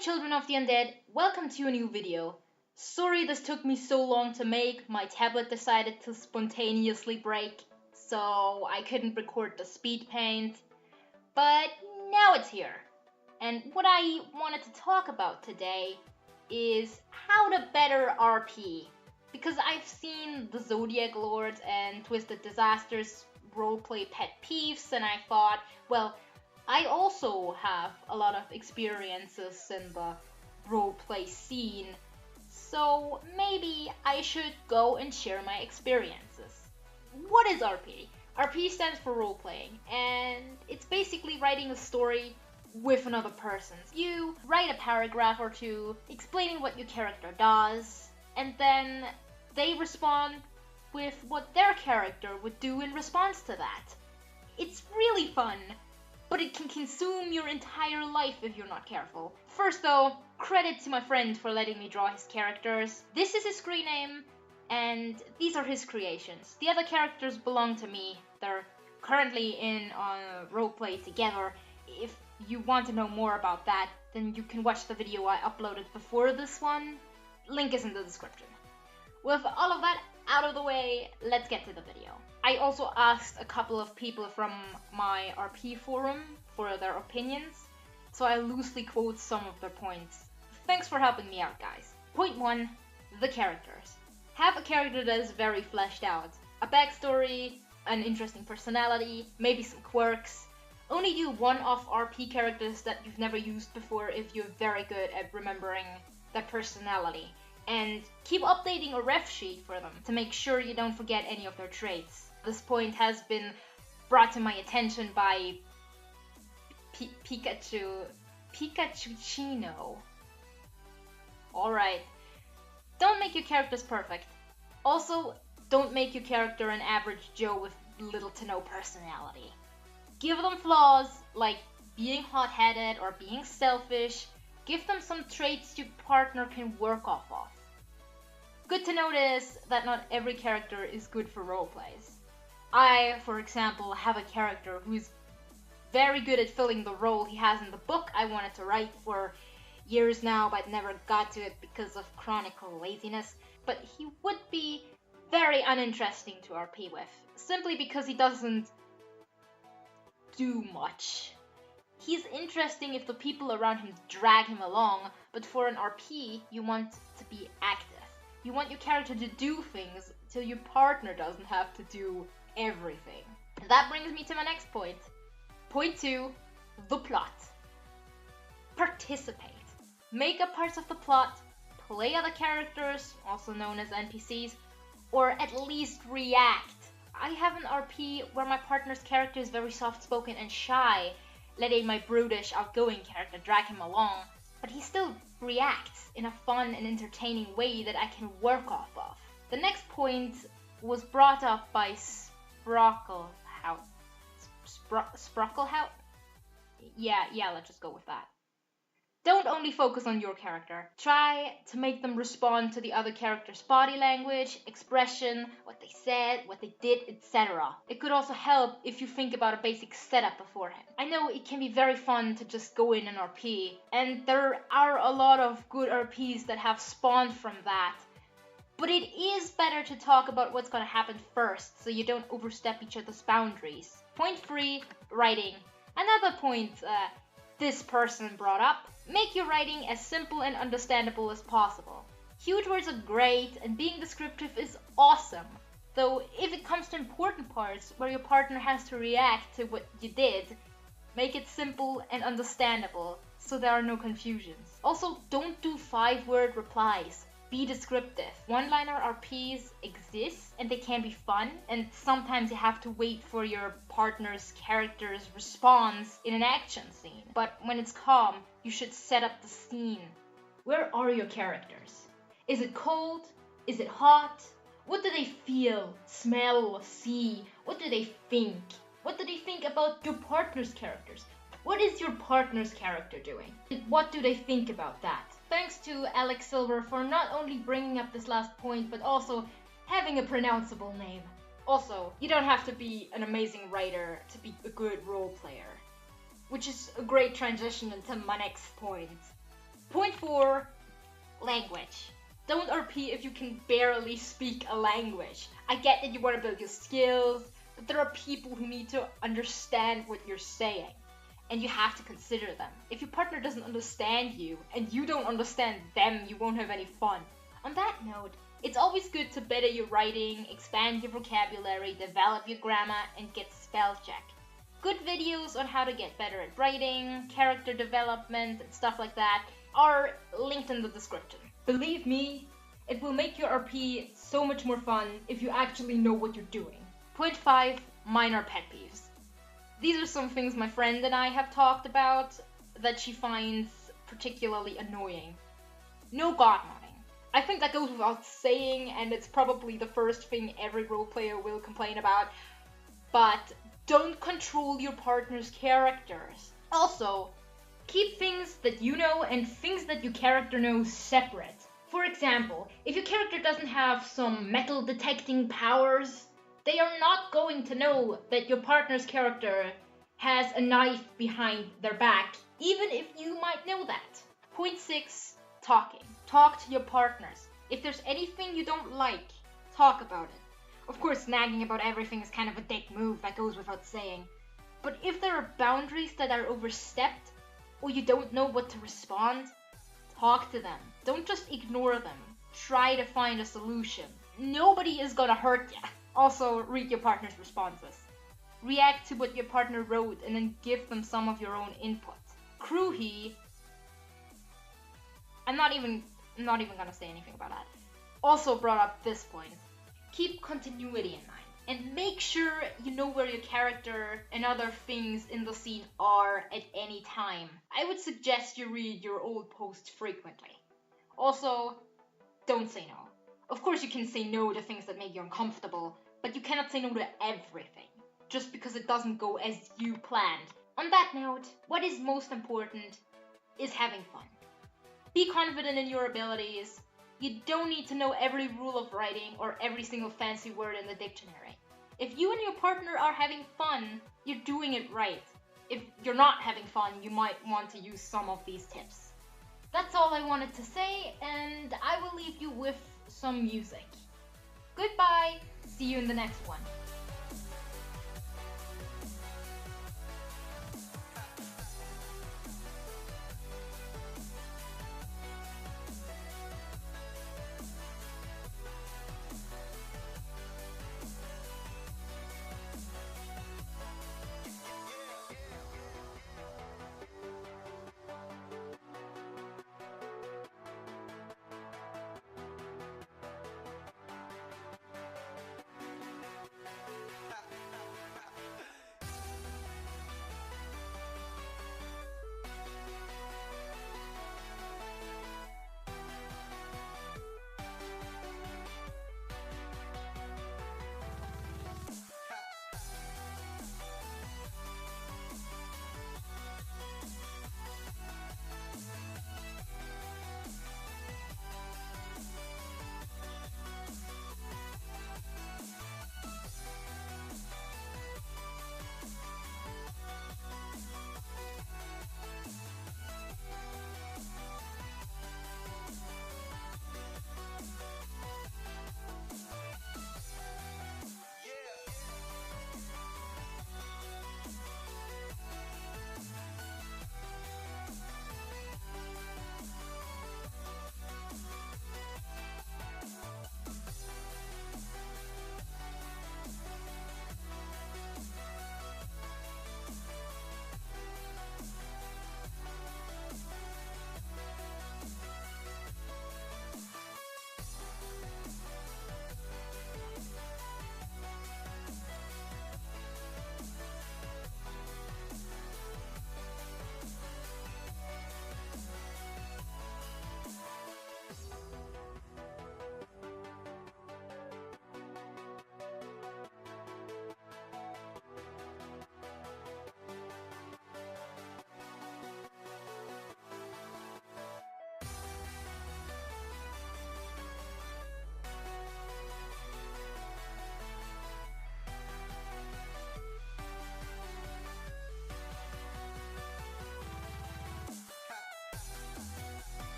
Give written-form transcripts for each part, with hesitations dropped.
Children of the Undead, welcome to a new video. Sorry this took me so long to make, my tablet decided to spontaneously break, so I couldn't record the Speedpaint, but now it's here. And what I wanted to talk about today is how to better RP, because I've seen the Zodiac Lords and Twisted Disasters roleplay pet peeves, and I thought, well, I also have a lot of experiences in the roleplay scene, so maybe I should go and share my experiences. What is RP? RP stands for roleplaying, and it's basically writing a story with another person. You write a paragraph or two explaining what your character does, and then they respond with what their character would do in response to that. It's really fun, but it can consume your entire life if you're not careful. First though, credit to my friend for letting me draw his characters. This is his screen name, and these are his creations. The other characters belong to me. They're currently in a roleplay together. If you want to know more about that, then you can watch the video I uploaded before this one. Link is in the description. With all of that out of the way, let's get to the video. I also asked a couple of people from my RP forum for their opinions, so I loosely quote some of their points. Thanks for helping me out, guys. Point 1, the characters. Have a character that is very fleshed out. A backstory, an interesting personality, maybe some quirks. Only do one-off RP characters that you've never used before if you're very good at remembering their personality. And keep updating a ref sheet for them to make sure you don't forget any of their traits. This point has been brought to my attention by Pikachuchino. Alright. Don't make your characters perfect. Also, don't make your character an average Joe with little to no personality. Give them flaws, like being hot-headed or being selfish. Give them some traits your partner can work off of. Good to notice that not every character is good for roleplays. I, for example, have a character who's very good at filling the role he has in the book I wanted to write for years now, but never got to it because of chronicle laziness. But he would be very uninteresting to RP with, simply because he doesn't do much. He's interesting if the people around him drag him along, but for an RP, you want to be active. You want your character to do things till your partner doesn't have to do everything. And that brings me to my next point. Point 2, the plot. Participate. Make up parts of the plot, play other characters, also known as NPCs, or at least react. I have an RP where my partner's character is very soft-spoken and shy, letting my brutish, outgoing character drag him along, but he still reacts in a fun and entertaining way that I can work off of. The next point was brought up by Sprocklehout. Sprocklehout? Yeah, let's just go with that. Don't only focus on your character. Try to make them respond to the other character's body language, expression, what they said, what they did, etc. It could also help if you think about a basic setup beforehand. I know it can be very fun to just go in and RP, and there are a lot of good RPs that have spawned from that. But it is better to talk about what's gonna happen first, so you don't overstep each other's boundaries. Point 3, writing. Another point this person brought up. Make your writing as simple and understandable as possible. Huge words are great, and being descriptive is awesome. Though if it comes to important parts where your partner has to react to what you did, make it simple and understandable so there are no confusions. Also, don't do 5-word replies. Be descriptive. One-liner RPs exist and they can be fun, and sometimes you have to wait for your partner's character's response in an action scene. But when it's calm, you should set up the scene. Where are your characters? Is it cold? Is it hot? What do they feel, smell, see? What do they think? What do they think about your partner's characters? What is your partner's character doing? What do they think about that? Thanks to Alex Silver for not only bringing up this last point, but also having a pronounceable name. Also, you don't have to be an amazing writer to be a good role player. Which is a great transition into my next point. Point 4, language. Don't RP if you can barely speak a language. I get that you want to build your skills, but there are people who need to understand what you're saying, and you have to consider them. If your partner doesn't understand you, and you don't understand them, you won't have any fun. On that note, it's always good to better your writing, expand your vocabulary, develop your grammar, and get spell check. Good videos on how to get better at writing, character development, and stuff like that are linked in the description. Believe me, it will make your RP so much more fun if you actually know what you're doing. Point 5, minor pet peeves. These are some things my friend and I have talked about that she finds particularly annoying. No god modding. I think that goes without saying, and it's probably the first thing every roleplayer will complain about, but don't control your partner's characters. Also, keep things that you know and things that your character knows separate. For example, if your character doesn't have some metal detecting powers, they are not going to know that your partner's character has a knife behind their back, even if you might know that. Point 6, talking. Talk to your partners. If there's anything you don't like, talk about it. Of course, nagging about everything is kind of a dick move, that goes without saying. But if there are boundaries that are overstepped, or you don't know what to respond, talk to them. Don't just ignore them. Try to find a solution. Nobody is gonna hurt ya. Also, read your partner's responses. React to what your partner wrote and then give them some of your own input. Kruhi, I'm not even gonna say anything about that, also brought up this point. Keep continuity in mind and make sure you know where your character and other things in the scene are at any time. I would suggest you read your old posts frequently. Also, don't say no. Of course you can say no to things that make you uncomfortable, but you cannot say no to everything, just because it doesn't go as you planned. On that note, what is most important is having fun. Be confident in your abilities. You don't need to know every rule of writing or every single fancy word in the dictionary. If you and your partner are having fun, you're doing it right. If you're not having fun, you might want to use some of these tips. That's all I wanted to say, and I will leave you with some music. Goodbye, see you in the next one.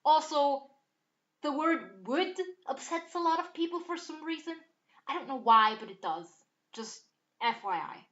Also, the word would upsets a lot of people for some reason. I don't know why, but it does. Just FYI.